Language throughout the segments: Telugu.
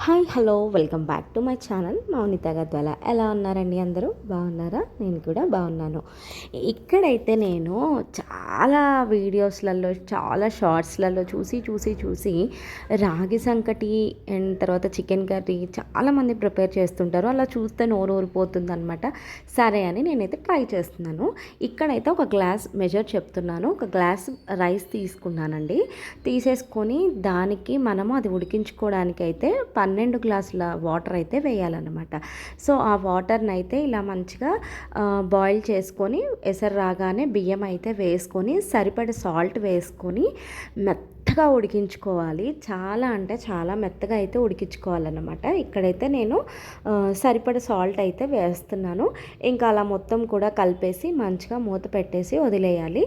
Hi hello welcome back to my channel Mounitha Gadwal. ఎలా ఉన్నారండి? అందరూ బాగున్నారా? నేను కూడా బాగున్నాను. ఇక్కడైతే నేను చాలా వీడియోస్లలో చాలా షార్ట్స్లలో చూసి రాగి సంకటి అండ్ తర్వాత చికెన్ కర్రీ చాలామంది ప్రిపేర్ చేస్తుంటారు. అలా చూస్తే నోరు ఊరిపోతుంది అనమాట. సరే అని నేనైతే ట్రై చేస్తున్నాను. ఇక్కడైతే ఒక గ్లాస్ మెజర్ చెప్తున్నాను. ఒక గ్లాస్ రైస్ తీసుకున్నానండి. తీసేసుకొని దానికి మనము అది ఉడికించుకోవడానికి అయితే 12 గ్లాసుల వాటర్ అయితే వేయాలన్నమాట. సో ఆ వాటర్ని అయితే ఇలా మంచిగా బాయిల్ చేసుకొని ఎసరు రాగానే బియ్యం అయితే వేసుకొని సరిపడే సాల్ట్ వేసుకొని మెత్తగా ఉడికించుకోవాలి. చాలా అంటే చాలా మెత్తగా అయితే ఉడికించుకోవాలన్నమాట. ఇక్కడైతే నేను సరిపడే సాల్ట్ అయితే వేస్తున్నాను. ఇంకా అలా మొత్తం కూడా కలిపేసి మంచిగా మూత పెట్టేసి వదిలేయాలి.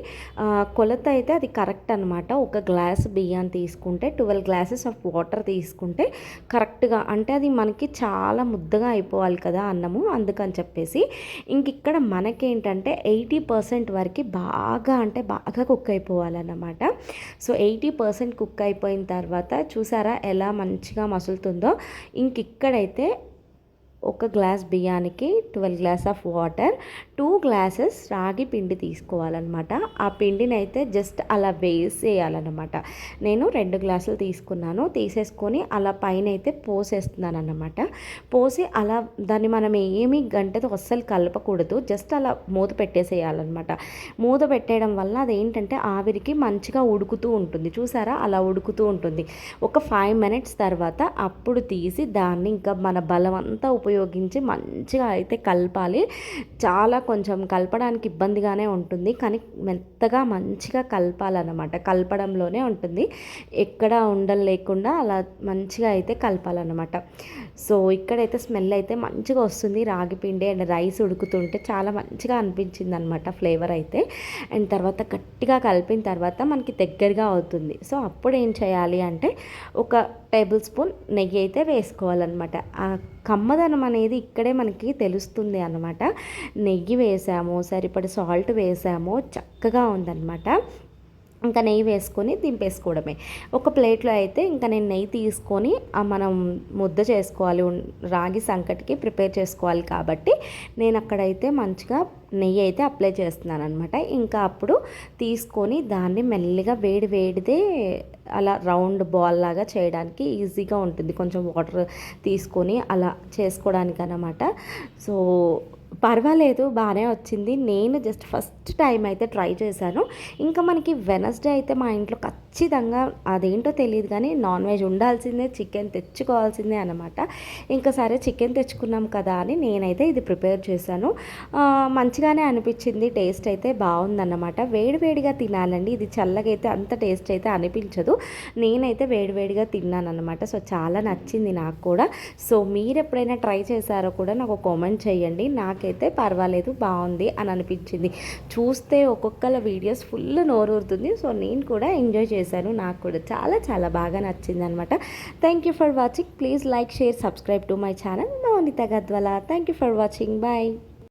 కొలత అయితే అది కరెక్ట్ అనమాట. ఒక గ్లాస్ బియ్యాన్ని తీసుకుంటే 12 గ్లాసెస్ ఆఫ్ వాటర్ తీసుకుంటే కరెక్ట్గా, అంటే అది మనకి చాలా ముద్దగా అయిపోవాలి కదా అన్నము, అందుకని చెప్పేసి ఇంక ఇక్కడ మనకేంటంటే 80% వరకు బాగా అంటే బాగా కుక్ అయిపోవాలన్నమాట. సో 80% కుక్ అయిపోయిన తర్వాత చూసారా ఎలా మంచిగా మసులుతుందో. ఇంక ఇక్కడైతే ఒక గ్లాస్ బియ్యానికి 12 గ్లాస్ ఆఫ్ వాటర్, 2 గ్లాసెస్ రాగి పిండి తీసుకోవాలన్నమాట. ఆ పిండిని అయితే జస్ట్ అలా వేసేయాలన్నమాట. నేను 2 గ్లాసులు తీసుకున్నాను. తీసేసుకొని అలా పైన అయితే పోసేస్తున్నాను అన్నమాట. పోసి అలా దాన్ని మనం ఏమీ గంటతో అస్సలు కలపకూడదు. జస్ట్ అలా మూత పెట్టేసేయాలన్నమాట. మూత పెట్టేయడం వల్ల అదేంటంటే ఆవిరికి మంచిగా ఉడుకుతూ ఉంటుంది. చూసారా అలా ఉడుకుతూ ఉంటుంది. ఒక 5 మినిట్స్ తర్వాత అప్పుడు తీసి దాన్ని ఇంకా మన బలం అంతా ఉపయోగించి మంచిగా అయితే కలపాలి. చాలా కొంచెం కలపడానికి ఇబ్బందిగానే ఉంటుంది, కానీ మెత్తగా మంచిగా కలపాలన్నమాట. కలపడంలోనే ఉంటుంది, ఎక్కడ ఉండలు లేకుండా అలా మంచిగా అయితే కలపాలన్నమాట. సో ఇక్కడైతే స్మెల్ అయితే మంచిగా వస్తుంది. రాగి పిండి అండ్ రైస్ ఉడుకుతుంటే చాలా మంచిగా అనిపించింది అనమాట ఫ్లేవర్ అయితే. అండ్ తర్వాత గట్టిగా కలిపిన తర్వాత మనకి దగ్గరగా అవుతుంది. సో అప్పుడు ఏం చేయాలి అంటే ఒక టేబుల్ స్పూన్ నెయ్యి అయితే వేసుకోవాలన్నమాట. ఆ కమ్మదనం అనేది ఇక్కడే మనకి తెలుస్తుంది అన్నమాట. నెయ్యి వేసాము, సరిపడి సాల్ట్ వేసాము, చక్కగా ఉందన్నమాట. ఇంకా నెయ్యి వేసుకొని దింపేసుకోవడమే. ఒక ప్లేట్లో అయితే ఇంకా నేను నెయ్యి తీసుకొని మనం ముద్ద చేసుకోవాలి, రాగి సంకటికి ప్రిపేర్ చేసుకోవాలి కాబట్టి నేను అక్కడైతే మంచిగా నెయ్యి అయితే అప్లై చేస్తున్నాను అనమాట. ఇంకా అప్పుడు తీసుకొని దాన్ని మెల్లిగా వేడిదే అలా రౌండ్ బాల్ లాగా చేయడానికి ఈజీగా ఉంటుంది. కొంచెం వాటర్ తీసుకొని అలా చేసుకోవడానికి అన్నమాట. సో పర్వాలేదు, బాగానే వచ్చింది. నేను జస్ట్ ఫస్ట్ టైం అయితే ట్రై చేశాను. ఇంకా మనకి వెనస్డే అయితే మా ఇంట్లో ఖచ్చితంగా అదేంటో తెలియదు కానీ నాన్ వెజ్ ఉండాల్సిందే, చికెన్ తెచ్చుకోవాల్సిందే అనమాట. ఇంకా సరే చికెన్ తెచ్చుకున్నాం కదా అని నేనైతే ఇది ప్రిపేర్ చేశాను. మంచిగానే అనిపించింది. టేస్ట్ అయితే బాగుందన్నమాట. వేడివేడిగా తినాలండి. ఇది చల్లగా అయితే అంత టేస్ట్ అయితే అనిపించదు. నేనైతే వేడివేడిగా తిన్నాను అనమాట. సో చాలా నచ్చింది నాకు కూడా. సో మీరు ఎప్పుడైనా ట్రై చేశారో కూడా నాకు కామెంట్ చేయండి. నాకైతే పర్వాలేదు, బాగుంది అని అనిపించింది. చూస్తే ఒక్కొక్కల వీడియోస్ ఫుల్ నోరూరుతుంది. సో నేను కూడా ఎంజాయ్ చేశాను. నాకు కూడా చాలా చాలా బాగా నచ్చింది అనమాట. Thank you for watching. Please like, share, subscribe to my channel Mounitha Gadwala. Thank you for watching. Bye.